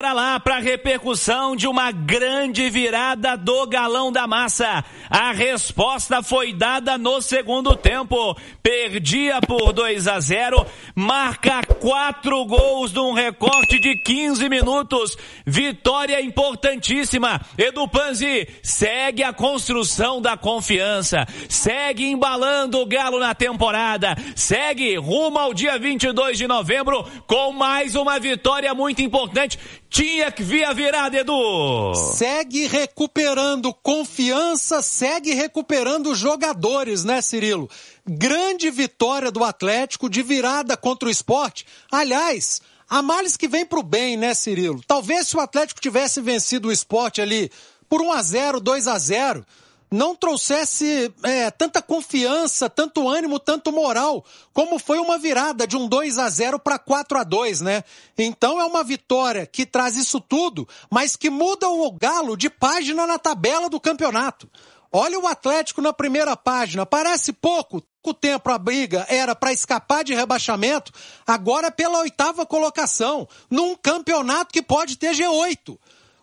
Para lá, para a repercussão de uma grande virada do Galão da Massa. A resposta foi dada no segundo tempo. Perdia por 2-0, marca 4 gols num recorte de 15 minutos. Vitória importantíssima. Edu Panzi segue a construção da confiança, segue embalando o Galo na temporada, segue rumo ao dia 22 de novembro com mais uma vitória muito importante. Tinha que vir a virada, Edu. Segue recuperando confiança, segue recuperando jogadores, né, Cirilo? Grande vitória do Atlético de virada contra o Sport. Aliás, a males que vem pro bem, né, Cirilo? Talvez se o Atlético tivesse vencido o Sport ali por 1-0, 2-0, não trouxesse tanta confiança, tanto ânimo, tanto moral, como foi uma virada de um 2-0 para 4-2, né? Então é uma vitória que traz isso tudo, mas que muda o Galo de página na tabela do campeonato. Olha o Atlético na primeira página, parece pouco tempo a briga era para escapar de rebaixamento, agora é pela 8ª colocação, num campeonato que pode ter G8.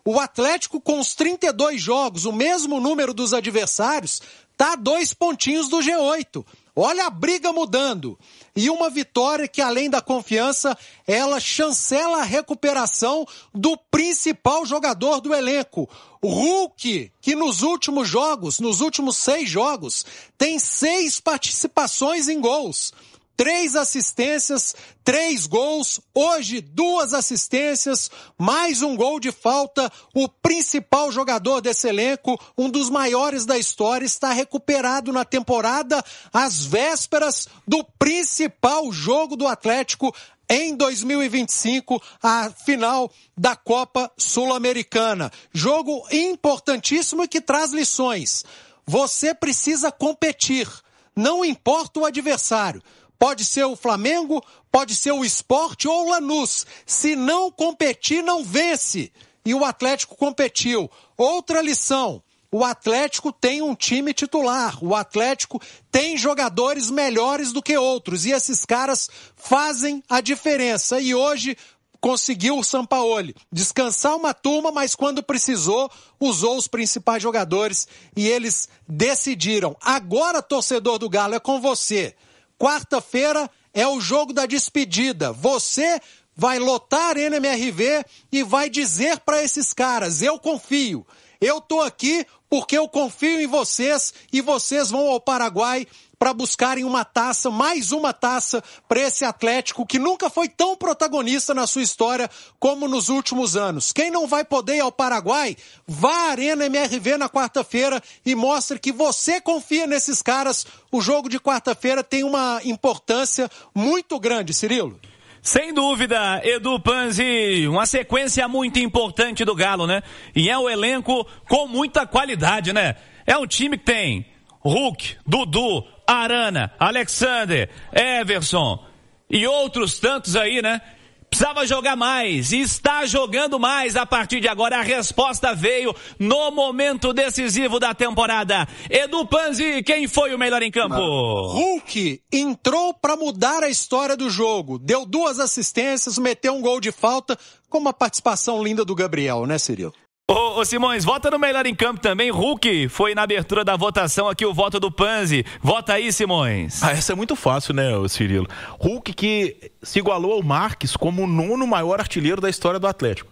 O Atlético, com os 32 jogos, o mesmo número dos adversários, tá a 2 pontinhos do G8. Olha a briga mudando. E uma vitória que, além da confiança, ela chancela a recuperação do principal jogador do elenco. O Hulk, que nos últimos jogos, nos últimos 6 jogos, tem 6 participações em gols. 3 assistências, 3 gols, hoje 2 assistências, mais um gol de falta. O principal jogador desse elenco, um dos maiores da história, está recuperado na temporada às vésperas do principal jogo do Atlético em 2025, a final da Copa Sul-Americana. Jogo importantíssimo e que traz lições. Você precisa competir, não importa o adversário. Pode ser o Flamengo, pode ser o Sport ou o Lanús. Se não competir, não vence. E o Atlético competiu. Outra lição, o Atlético tem um time titular. O Atlético tem jogadores melhores do que outros. E esses caras fazem a diferença. E hoje conseguiu o Sampaoli descansar uma turma, mas quando precisou, usou os principais jogadores e eles decidiram. Agora, torcedor do Galo, é com você. Quarta-feira é o jogo da despedida. Você vai lotar a Arena MRV e vai dizer para esses caras, eu confio. Eu tô aqui porque eu confio em vocês e vocês vão ao Paraguai para buscarem uma taça, mais uma taça para esse Atlético que nunca foi tão protagonista na sua história como nos últimos anos. Quem não vai poder ir ao Paraguai, vá à Arena MRV na quarta-feira e mostre que você confia nesses caras. O jogo de quarta-feira tem uma importância muito grande, Cirilo. Sem dúvida, Edu Panzi, uma sequência muito importante do Galo, né? E é um elenco com muita qualidade, né? É um time que tem Hulk, Dudu, Arana, Alexander, Everson e outros tantos aí, né? Precisava jogar mais e está jogando mais a partir de agora. A resposta veio no momento decisivo da temporada. Edu Panzi, quem foi o melhor em campo? Hulk entrou para mudar a história do jogo. Deu 2 assistências, meteu um gol de falta com uma participação linda do Gabriel, né, Cirilo? Ô Simões, vota no melhor em campo também. Hulk foi na abertura da votação aqui, o voto do Panzi. Vota aí, Simões. Essa é muito fácil, né, Cirilo? Hulk que se igualou ao Marques como o 9º maior artilheiro da história do Atlético.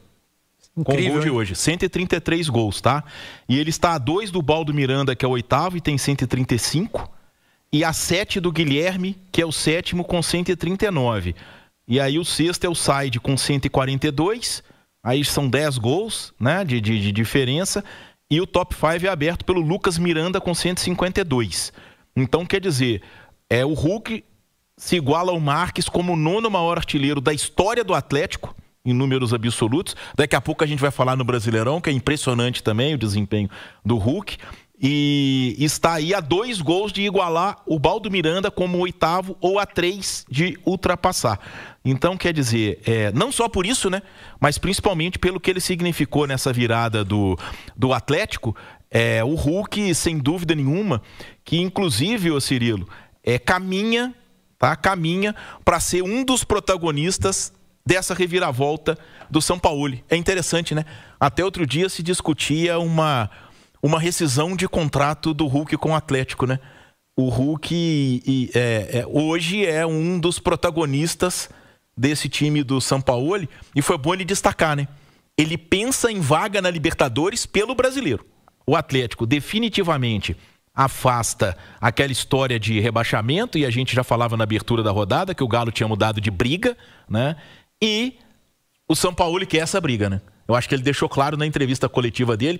Incrível, com o gol de hoje. 133 gols, tá? E ele está a 2 do Baldo Miranda, que é o 8º, e tem 135. E a 7 do Guilherme, que é o 7º, com 139. E aí o 6º é o Said, com 142. Aí são 10 gols, né, de diferença. E o top 5 é aberto pelo Lucas Miranda com 152. Então, quer dizer, o Hulk se iguala ao Marques como o 9º maior artilheiro da história do Atlético, em números absolutos. Daqui a pouco a gente vai falar no Brasileirão, que é impressionante também o desempenho do Hulk. E está aí a 2 gols de igualar o Baldo Miranda como 8º ou a 3 de ultrapassar. Então, quer dizer, não só por isso, né? Mas principalmente pelo que ele significou nessa virada do Atlético, o Hulk, sem dúvida nenhuma, que inclusive, ô Cirilo, caminha para ser um dos protagonistas dessa reviravolta do Sampaoli. É interessante, né? Até outro dia se discutia uma rescisão de contrato do Hulk com o Atlético, né? O Hulk hoje é um dos protagonistas desse time do Sampaoli, e foi bom ele destacar, né? Ele pensa em vaga na Libertadores pelo brasileiro. O Atlético definitivamente afasta aquela história de rebaixamento, e a gente já falava na abertura da rodada que o Galo tinha mudado de briga, né? E o Sampaoli quer essa briga, né? Eu acho que ele deixou claro na entrevista coletiva dele,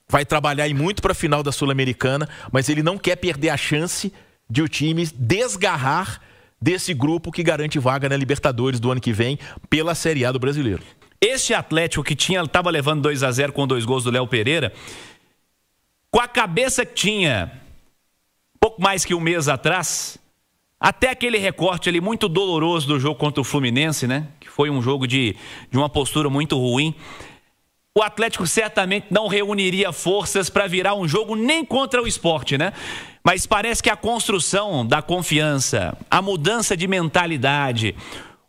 vai trabalhar muito para a final da Sul-Americana, mas ele não quer perder a chance de o time desgarrar desse grupo que garante vaga na Libertadores do ano que vem pela Série A do Brasileiro. Este Atlético que estava levando 2-0 com 2 gols do Léo Pereira, com a cabeça que tinha pouco mais que um mês atrás, até aquele recorte ali muito doloroso do jogo contra o Fluminense, né? Que foi um jogo de uma postura muito ruim. O Atlético certamente não reuniria forças para virar um jogo nem contra o Sport, né? Mas parece que a construção da confiança, a mudança de mentalidade,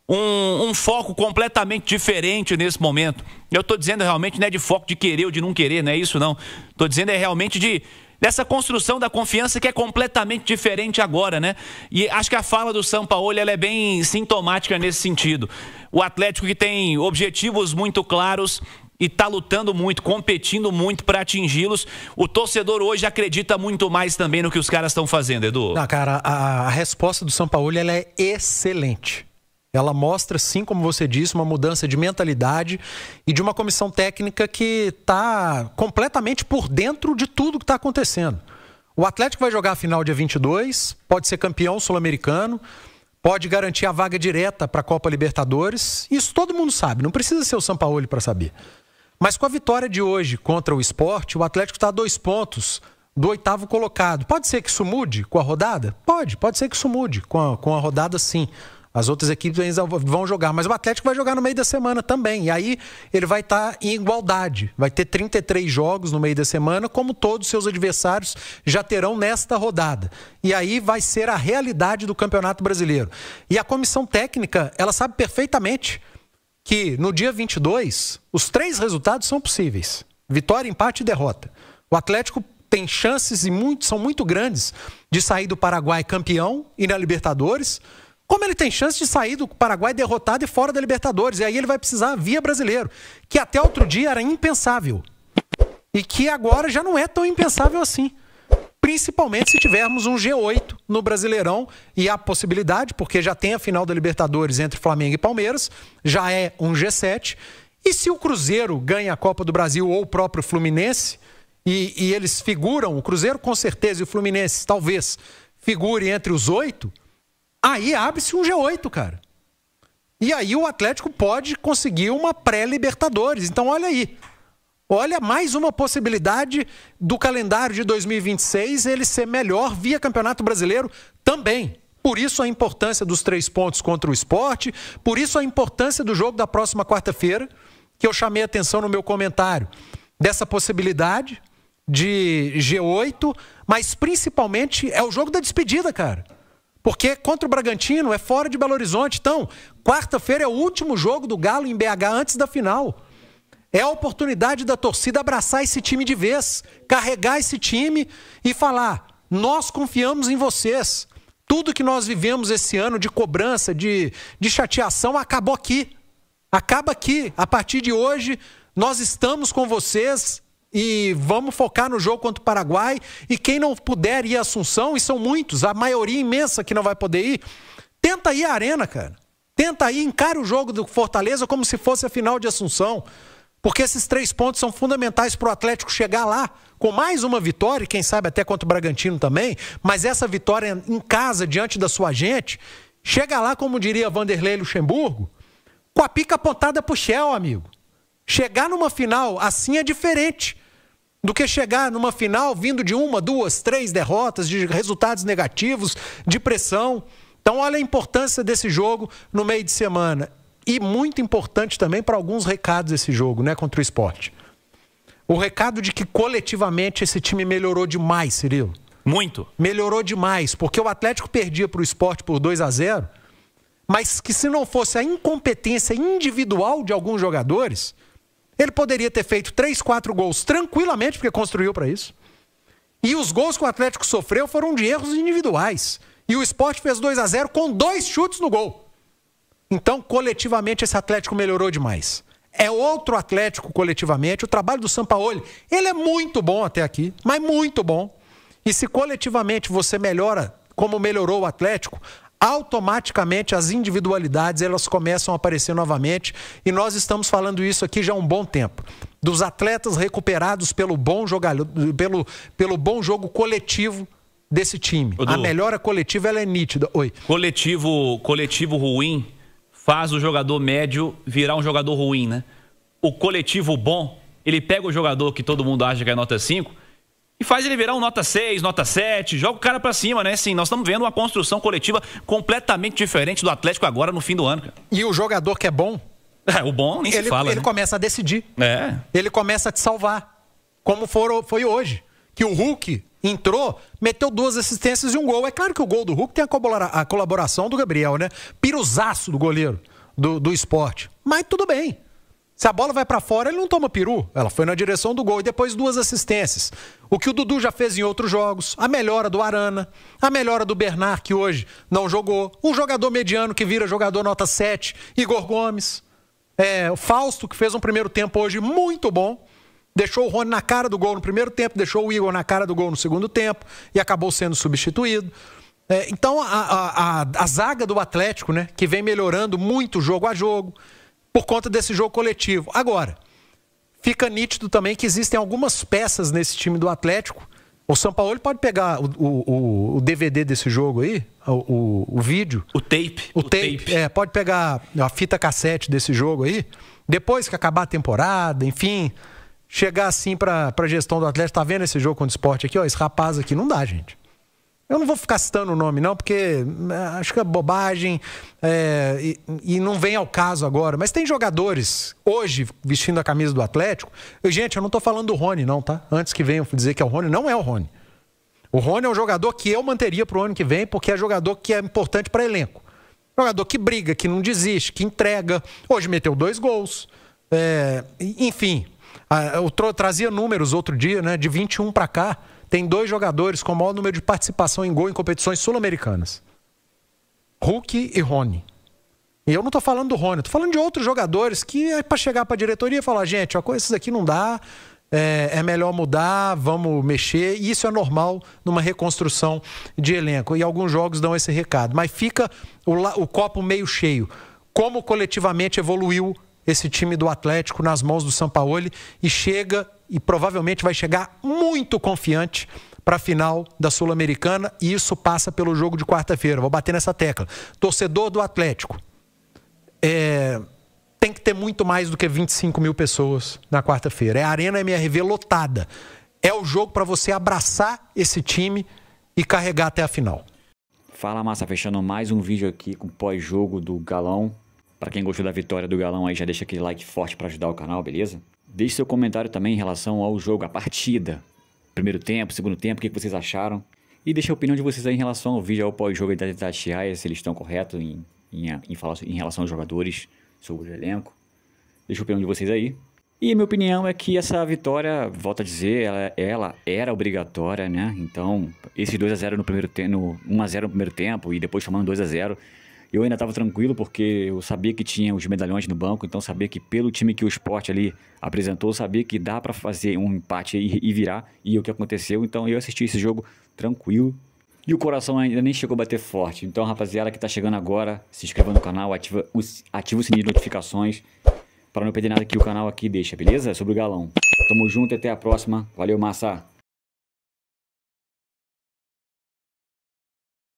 um foco completamente diferente nesse momento. Eu estou dizendo realmente não é de foco de querer ou de não querer, não é isso não. Estou dizendo realmente dessa construção da confiança que é completamente diferente agora, né? E acho que a fala do Sampaoli ela é bem sintomática nesse sentido. O Atlético que tem objetivos muito claros e está lutando muito, competindo muito para atingi-los. O torcedor hoje acredita muito mais também no que os caras estão fazendo, Edu. Não, cara, a resposta do Sampaoli ela é excelente. Ela mostra, sim, como você disse, uma mudança de mentalidade e de uma comissão técnica que está completamente por dentro de tudo que está acontecendo. O Atlético vai jogar a final dia 22, pode ser campeão sul-americano, pode garantir a vaga direta para a Copa Libertadores. Isso todo mundo sabe, não precisa ser o Sampaoli para saber. Mas com a vitória de hoje contra o Sport, o Atlético está a 2 pontos do 8º colocado. Pode ser que isso mude com a rodada? Pode ser que isso mude com a rodada, sim. As outras equipes ainda vão jogar, mas o Atlético vai jogar no meio da semana também. E aí ele vai estar em igualdade. Vai ter 33 jogos no meio da semana, como todos os seus adversários já terão nesta rodada. E aí vai ser a realidade do Campeonato Brasileiro. E a comissão técnica, ela sabe perfeitamente que no dia 22, os 3 resultados são possíveis. Vitória, empate e derrota. O Atlético tem chances são muito grandes de sair do Paraguai campeão e na Libertadores, como ele tem chance de sair do Paraguai derrotado e fora da Libertadores. E aí ele vai precisar via brasileiro, que até outro dia era impensável. E que agora já não é tão impensável assim. Principalmente se tivermos um G8 no Brasileirão, e há possibilidade, porque já tem a final da Libertadores entre Flamengo e Palmeiras, já é um G7. E se o Cruzeiro ganha a Copa do Brasil ou o próprio Fluminense, e eles figuram, o Cruzeiro com certeza e o Fluminense talvez figure entre os 8, aí abre-se um G8, cara. E aí o Atlético pode conseguir uma pré-Libertadores. Então olha aí. Olha, mais uma possibilidade do calendário de 2026 ele ser melhor via Campeonato Brasileiro também. Por isso a importância dos 3 pontos contra o Sport, por isso a importância do jogo da próxima quarta-feira, que eu chamei a atenção no meu comentário, dessa possibilidade de G8, mas principalmente é o jogo da despedida, cara. Porque contra o Bragantino é fora de Belo Horizonte. Então, quarta-feira é o último jogo do Galo em BH antes da final. É a oportunidade da torcida abraçar esse time de vez, carregar esse time e falar: nós confiamos em vocês. Tudo que nós vivemos esse ano de cobrança, de chateação, acabou aqui. Acaba aqui. A partir de hoje, nós estamos com vocês e vamos focar no jogo contra o Paraguai. E quem não puder ir à Assunção, e são muitos, a maioria imensa que não vai poder ir, tenta ir à Arena, cara. Tenta ir, encare o jogo do Fortaleza como se fosse a final de Assunção. Porque esses 3 pontos são fundamentais para o Atlético chegar lá com mais uma vitória, e quem sabe até contra o Bragantino também, mas essa vitória em casa, diante da sua gente, chega lá, como diria Vanderlei Luxemburgo, com a pica apontada pro Shell, amigo. Chegar numa final assim é diferente do que chegar numa final vindo de 1, 2, 3 derrotas, de resultados negativos, de pressão. Então olha a importância desse jogo no meio de semana. E muito importante também para alguns recados esse jogo, né, contra o Sport. O recado de que coletivamente esse time melhorou demais, Cirilo. Muito. Melhorou demais, porque o Atlético perdia para o Sport por 2-0, mas que se não fosse a incompetência individual de alguns jogadores, ele poderia ter feito 3, 4 gols tranquilamente, porque construiu para isso. E os gols que o Atlético sofreu foram de erros individuais. E o Sport fez 2-0 com 2 chutes no gol. Então, coletivamente, esse Atlético melhorou demais. É outro Atlético coletivamente. O trabalho do Sampaoli, ele é muito bom até aqui, mas muito bom. E se coletivamente você melhora como melhorou o Atlético, automaticamente as individualidades elas começam a aparecer novamente. E nós estamos falando isso aqui já há um bom tempo. Dos atletas recuperados pelo bom jogador, pelo bom jogo coletivo desse time. A melhora coletiva ela é nítida. Oi. Coletivo ruim faz o jogador médio virar um jogador ruim, né? O coletivo bom, ele pega o jogador que todo mundo acha que é nota 5 e faz ele virar um nota 6, nota 7, joga o cara pra cima, né? Assim, nós estamos vendo uma construção coletiva completamente diferente do Atlético agora no fim do ano, cara. E o jogador que é bom, o bom nem se fala, ele né? começa a decidir. É. Ele começa a te salvar. Como foi hoje. Que o Hulk entrou, meteu 2 assistências e um gol. É claro que o gol do Hulk tem a colaboração do Gabriel, né? Piruzaço do goleiro do Sport. Mas tudo bem. Se a bola vai pra fora, ele não toma peru. Ela foi na direção do gol e depois 2 assistências. O que o Dudu já fez em outros jogos. A melhora do Arana. A melhora do Bernard, que hoje não jogou. Um jogador mediano que vira jogador nota 7. Igor Gomes. O Fausto, que fez um primeiro tempo hoje muito bom. Deixou o Rony na cara do gol no primeiro tempo, deixou o Igor na cara do gol no segundo tempo e acabou sendo substituído. Então, a zaga do Atlético, né, que vem melhorando muito jogo a jogo, por conta desse jogo coletivo. Agora, fica nítido também que existem algumas peças nesse time do Atlético. O Sampaoli pode pegar o DVD desse jogo aí, o vídeo. O tape. Pode pegar a fita cassete desse jogo aí, depois que acabar a temporada, enfim... Chegar assim pra gestão do Atlético, tá vendo esse jogo contra o Sport aqui? Ó, esse rapaz aqui não dá, gente. Eu não vou ficar citando o nome não, porque acho que é bobagem e não vem ao caso agora. Mas tem jogadores, hoje, vestindo a camisa do Atlético. Gente, eu não tô falando do Rony não, tá? Antes que venham dizer que é o Rony, não é o Rony. O Rony é um jogador que eu manteria pro ano que vem, porque é jogador que é importante para elenco. Jogador que briga, que não desiste, que entrega. Hoje meteu 2 gols. Enfim... Eu trazia números outro dia, né? De 21 para cá, tem 2 jogadores com o maior número de participação em gol em competições sul-americanas. Hulk e Rony. E eu não tô falando do Rony, tô falando de outros jogadores que é para chegar para a diretoria e falar, gente, esses aqui não dá, é melhor mudar, vamos mexer. E isso é normal numa reconstrução de elenco. E alguns jogos dão esse recado. Mas fica o copo meio cheio. Como coletivamente evoluiu esse time do Atlético nas mãos do Sampaoli e chega e provavelmente vai chegar muito confiante para a final da Sul-Americana e isso passa pelo jogo de quarta-feira. Vou bater nessa tecla. Torcedor do Atlético tem que ter muito mais do que 25 mil pessoas na quarta-feira. É a Arena MRV lotada. É o jogo para você abraçar esse time e carregar até a final. Fala, massa, fechando mais um vídeo aqui com pós-jogo do Galão. Para quem gostou da vitória do Galão aí, já deixa aquele like forte para ajudar o canal, beleza? Deixe seu comentário também em relação ao jogo, a partida. Primeiro tempo, segundo tempo, o que vocês acharam? E deixa a opinião de vocês aí em relação ao vídeo, ao pós-jogo da Itatiaia, se eles estão corretos em relação aos jogadores, sobre o elenco. Deixa a opinião de vocês aí. E a minha opinião é que essa vitória, volto a dizer, ela era obrigatória, né? Então, esse 2-0 no primeiro tempo, 1-0 no primeiro tempo e depois chamando 2-0, eu ainda estava tranquilo porque eu sabia que tinha os medalhões no banco, então sabia que pelo time que o Sport ali apresentou, sabia que dá para fazer um empate e virar, e o que aconteceu, então eu assisti esse jogo tranquilo. E o coração ainda nem chegou a bater forte. Então, rapaziada que tá chegando agora, se inscreva no canal, ativa o sininho de notificações para não perder nada que o canal aqui deixa, beleza? Sobre o Galão. Tamo junto e até a próxima. Valeu, massa!